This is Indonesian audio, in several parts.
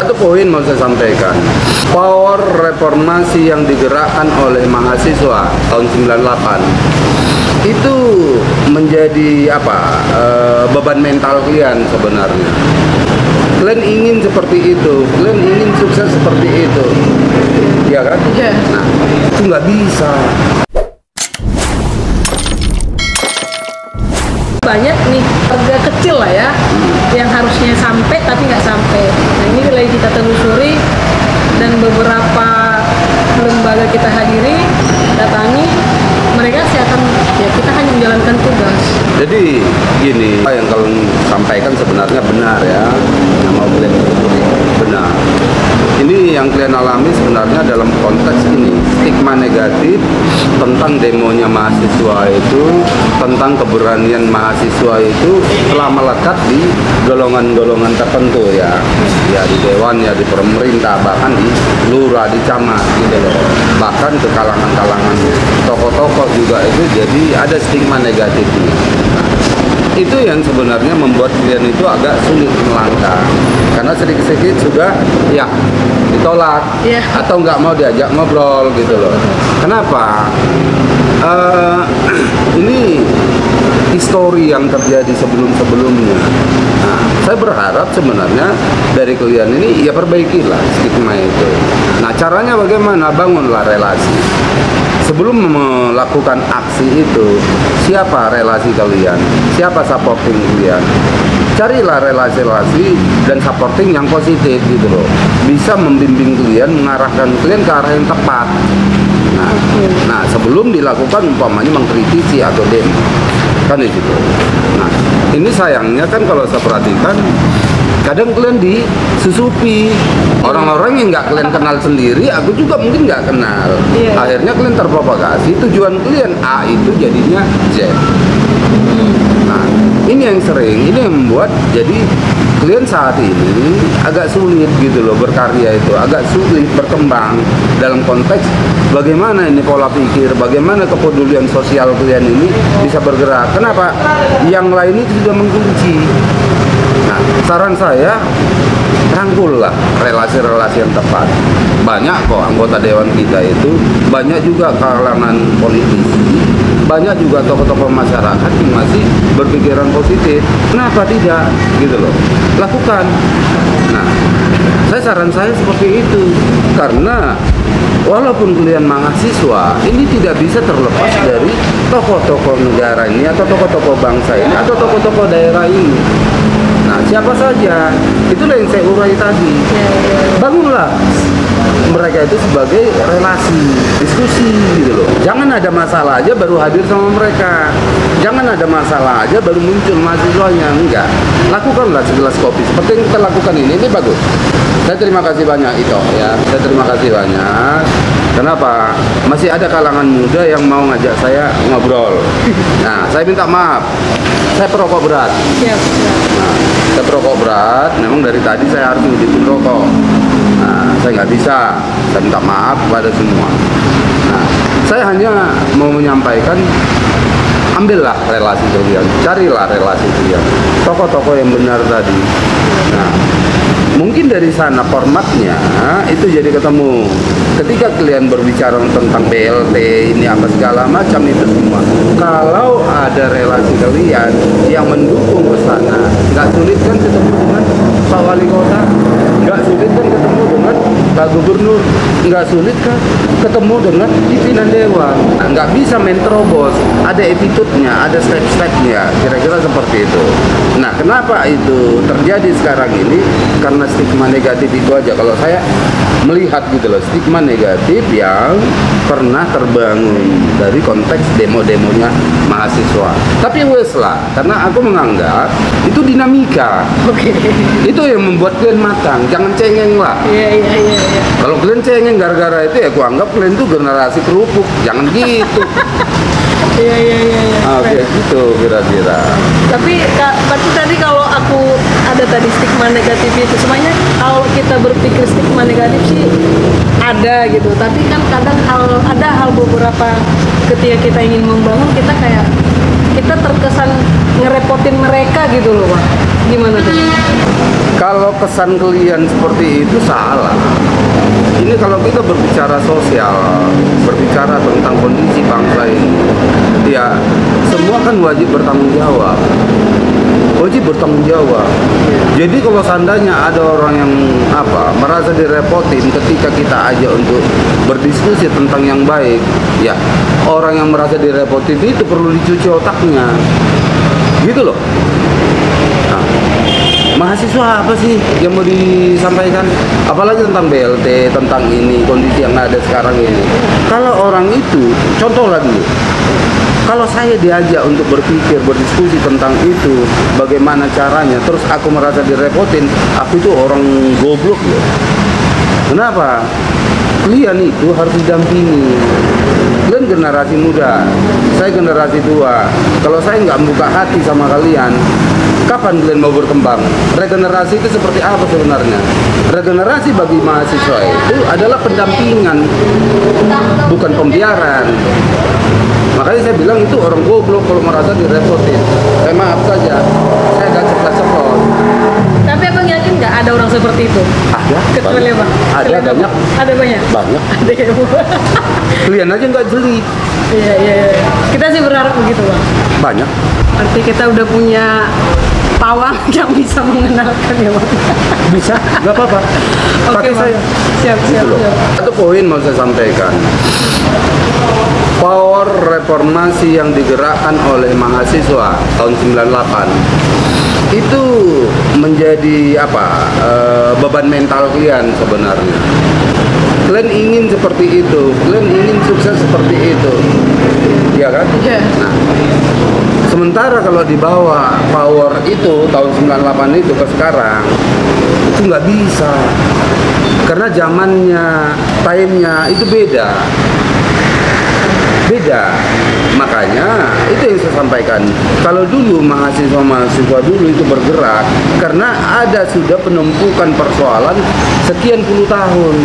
Satu poin mau saya sampaikan, power reformasi yang digerakkan oleh mahasiswa tahun 98 itu menjadi beban mental kalian sebenarnya. Kalian ingin seperti itu, kalian ingin sukses seperti itu, ya kan? Iya. Nah, itu nggak bisa. Banyak nih warga kecil lah ya, yang harusnya sampai tapi nggak sampai. Nah ini lagi kita telusuri dan beberapa lembaga kita hadiri, datangi, mereka sih akan ya kita hanya menjalankan tugas. Jadi gini, apa yang kalian sampaikan sebenarnya benar ya, yang mau kalian telusuri benar. Ini yang kalian alami sebenarnya dalam konteks ini, stigma negatif tentang demonya mahasiswa itu, tentang keberanian mahasiswa itu telah melekat di golongan-golongan tertentu ya di dewan, ya di pemerintah, bahkan di lurah, di camat gitu loh, bahkan ke kalangan-kalangan tokoh-tokoh juga itu jadi ada stigma negatifnya. Itu yang sebenarnya membuat kalian itu agak sulit melangkah, karena sedikit-sedikit sudah ya ditolak atau nggak mau diajak ngobrol gitu loh. Kenapa? Ini histori yang terjadi sebelum-sebelumnya. Nah, saya berharap sebenarnya dari kalian ini ya perbaikilah stigma itu. Nah, caranya bagaimana? Bangunlah relasi. Sebelum melakukan aksi itu, siapa relasi kalian? Siapa supporting kalian? Carilah relasi-relasi dan supporting yang positif gitu loh. Bisa membimbing kalian, mengarahkan kalian ke arah yang tepat. Nah, sebelum dilakukan umpamanya mengkritisi atau demo. Kan di situ. Nah, ini sayangnya kan kalau saya perhatikan kadang kalian disusupi orang-orang yang nggak kalian kenal sendiri, aku juga mungkin nggak kenal. Akhirnya kalian terprovokasi, tujuan kalian A itu jadinya Z. Nah, ini yang sering, ini yang membuat jadi kalian saat ini agak sulit gitu loh berkarya itu, agak sulit berkembang dalam konteks bagaimana ini pola pikir, bagaimana kepedulian sosial kalian ini bisa bergerak. Kenapa? Yang lain itu sudah mengkunci. Nah, saran saya rangkullah relasi-relasi yang tepat. Banyak kok anggota dewan kita itu, banyak juga kalangan politisi, banyak juga tokoh-tokoh masyarakat yang masih berpikiran positif. Kenapa tidak? Gitu loh. Lakukan. Nah, saran saya seperti itu. Karena walaupun kalian mahasiswa, ini tidak bisa terlepas dari tokoh-tokoh negara ini atau tokoh-tokoh bangsa ini atau tokoh-tokoh daerah ini. Nah, siapa saja, itulah yang saya urai tadi. Bangunlah mereka itu sebagai relasi, diskusi gitu loh. Jangan ada masalah aja baru hadir sama mereka. Jangan ada masalah aja baru muncul mahasiswanya. Enggak. Lakukanlah segelas kopi seperti yang kita lakukan ini bagus. Saya terima kasih banyak itu ya. Saya terima kasih banyak. Kenapa? Masih ada kalangan muda yang mau ngajak saya ngobrol. Nah, saya minta maaf. Saya perokok berat. Nah, saya perokok berat. Memang dari tadi saya harus ngidupin rokok. Nah, saya nggak bisa. Saya minta maaf kepada semua. Nah, saya hanya mau menyampaikan, ambillah relasi kalian, carilah relasi kalian. Tokoh-tokoh yang benar tadi. Nah, mungkin dari sana formatnya itu jadi ketemu. Ketika kalian berbicara tentang BLT ini apa segala macam itu semua, kalau ada relasi kalian yang mendukung ke sana, nggak sulit kan ketemu dengan Pak Wali Kota, nggak sulit kan ketemu dengan Pak Gubernur, nggak sulit kan ketemu dengan pimpinan dewan. Nah, nggak bisa main terobos, ada attitude-nya, ada step-stepnya, kira-kira seperti itu. Nah, kenapa itu terjadi sekarang ini? Karena stigma negatif itu aja. Kalau saya melihat gitu loh, stigma negatif yang pernah terbangun dari konteks demo-demonya mahasiswa. Tapi wes lah, karena aku menganggap itu dinamika. Itu yang membuat kalian matang, jangan cengeng lah. Kalau kalian cengeng gara-gara itu ya aku anggap kalian itu generasi kerupuk, jangan gitu. Oke, gitu kira-kira. Tapi tadi kalau aku ada tadi stigma negatif itu, semuanya kalau kita berpikir stigma negatif sih ada gitu. Tapi kan kadang ada hal beberapa ketika kita ingin membangun, kita kayak kita terkesan ngerepotin mereka gitu loh, Pak. Gimana tuh? Kalau kesan kalian seperti itu salah. Ini kalau kita berbicara sosial, berbicara tentang kondisi bangsa ini, ya semua kan wajib bertanggung jawab. Wajib bertanggung jawab. Jadi kalau seandainya ada orang yang merasa direpotin ketika kita ajak untuk berdiskusi tentang yang baik, ya orang yang merasa direpotin itu perlu dicuci otaknya, gitu loh. Nah, mahasiswa apa sih yang mau disampaikan? Apalagi tentang BLT, tentang ini kondisi yang ada sekarang ini. Kalau orang itu, contoh lagi. Kalau saya diajak untuk berpikir, berdiskusi tentang itu, bagaimana caranya, terus aku merasa direpotin, aku itu orang goblok ya. Kenapa? Kalian itu harus didampingi. Kalian generasi muda, saya generasi tua. Kalau saya nggak membuka hati sama kalian, kapan kalian mau berkembang? Regenerasi itu seperti apa sebenarnya? Regenerasi bagi mahasiswa itu adalah pendampingan, bukan pembiaran. Makanya saya bilang itu orang goblok kalau merasa direpotin. Maaf saja, saya gak ceplos-ceplos. Tapi abang yakin nggak ada orang seperti itu? Ada, Kecuali banyak. abang? Ada, Kecuali abang? banyak. Ada banyak? Banyak. Ada ya Bu? Kalian aja nggak jeli. Iya. Kita sih berharap begitu Bang. Banyak. Arti kita udah punya pawang yang bisa mengenalkan ya Bang. Bisa, nggak apa-apa. Oke Pakai Bang. saya. Siap. Gitu loh. Satu poin mau saya sampaikan. Power reformasi yang digerakkan oleh mahasiswa tahun 98 itu menjadi beban mental kalian sebenarnya. Kalian ingin seperti itu, kalian ingin sukses seperti itu, ya kan? Iya. Nah, sementara kalau dibawa power itu tahun 98 itu ke sekarang itu nggak bisa, karena zamannya, time-nya itu beda. Makanya itu yang saya sampaikan, kalau dulu mahasiswa dulu itu bergerak karena ada sudah penumpukan persoalan sekian puluh tahun.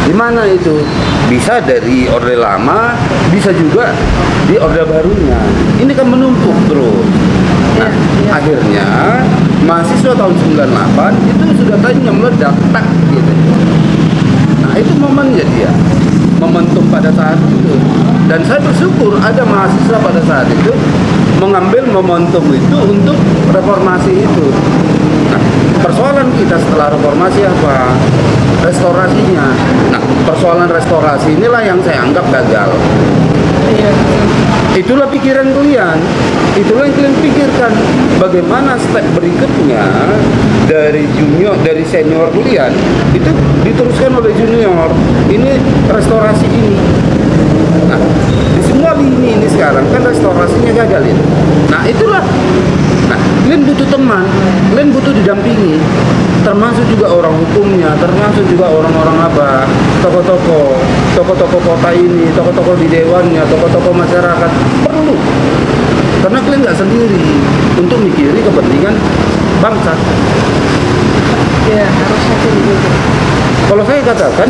Di mana itu? Bisa dari orde lama, bisa juga di orde barunya. Ini kan menumpuk terus. Nah, akhirnya mahasiswa tahun 98 itu sudah tadinya meledak, tak gitu. Nah, itu momennya dia. Momentum pada saat itu, dan saya bersyukur ada mahasiswa pada saat itu mengambil momentum itu untuk reformasi itu. Nah, persoalan kita setelah reformasi apa? Restorasinya. Nah, persoalan restorasi inilah yang saya anggap gagal. Iya. Itulah pikiran kalian, itulah yang kalian pikirkan. Bagaimana step berikutnya dari junior, dari senior kalian itu diteruskan oleh junior. Ini restorasi ini. Nah, di semua lini ini sekarang kan restorasinya gagal ini. Nah, itulah. Nah, kalian butuh teman, kalian butuh didampingi. Termasuk juga orang hukumnya, termasuk juga orang-orang tokoh-tokoh kota ini, tokoh-tokoh di dewannya, tokoh-tokoh masyarakat perlu, karena kalian nggak sendiri untuk mikiri kepentingan bangsa. Iya, harusnya sih begitu. Kalau saya katakan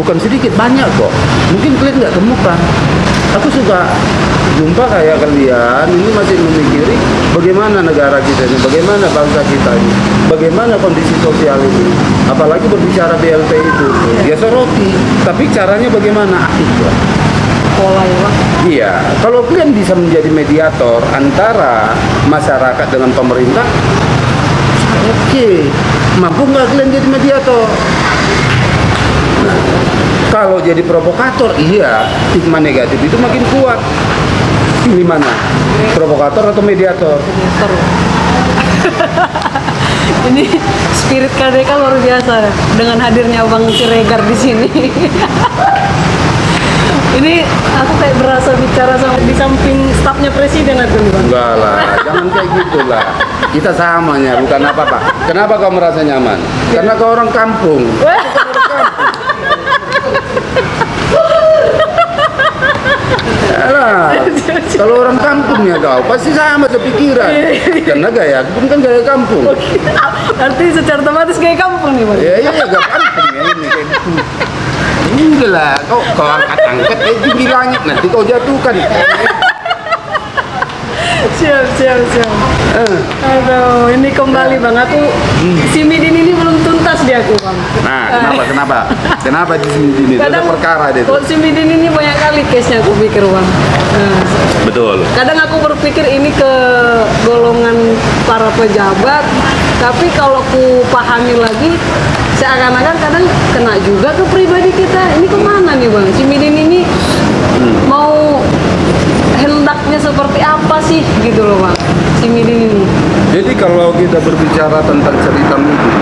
bukan sedikit, banyak kok. Mungkin kalian nggak temukan. Aku suka jumpa kayak kalian ini masih memikiri bagaimana negara kita ini, bagaimana bangsa kita ini, bagaimana kondisi sosial ini. Apalagi berbicara BLT itu, ya soroti. Tapi caranya bagaimana? Aktif lah. Pola ya Bang. Iya, kalau kalian bisa menjadi mediator antara masyarakat dengan pemerintah, oke. Mampu nggak kalian jadi mediator? Nah, kalau jadi provokator, iya, stigma negatif itu makin kuat. Pilih mana? Provokator atau mediator? Mediator. Ini spirit KDK luar biasa dengan hadirnya Bang Siregar di sini. Ini aku kayak berasa bicara sama di samping stafnya presiden aku nih Bang. Enggak lah, jangan kayak gitulah. Kita samanya, bukan apa-apa. Kenapa kau merasa nyaman? Karena kau orang kampung. Yalah, kalau orang kampung ya kau pasti sama sepikiran. Karena gaya aku kan gaya kampung. Arti secara otomatis kayak kampung nih Bang. Ya gaya kampung ya ini kayak gitu. Udah lah, kau angkat tinggi langit nanti kau jatuhkan. Siap. Aduh, ini kembali bang. Aku si Midin ini belum tuntas di aku bang. Nah, kenapa di sini? Ada perkara dia tuh. Kalau si Midin ini banyak kali case-nya aku pikir bang. Nah, Betul. kadang aku berpikir ini ke golongan para pejabat, tapi kalau ku pahami lagi, seakan-akan kadang kena juga ke pribadi kita. Ini kemana nih bang? Si Midin ini mau hendaknya seperti apa sih gitu loh bang? Si Midin ini. Jadi kalau kita berbicara tentang cerita Midin,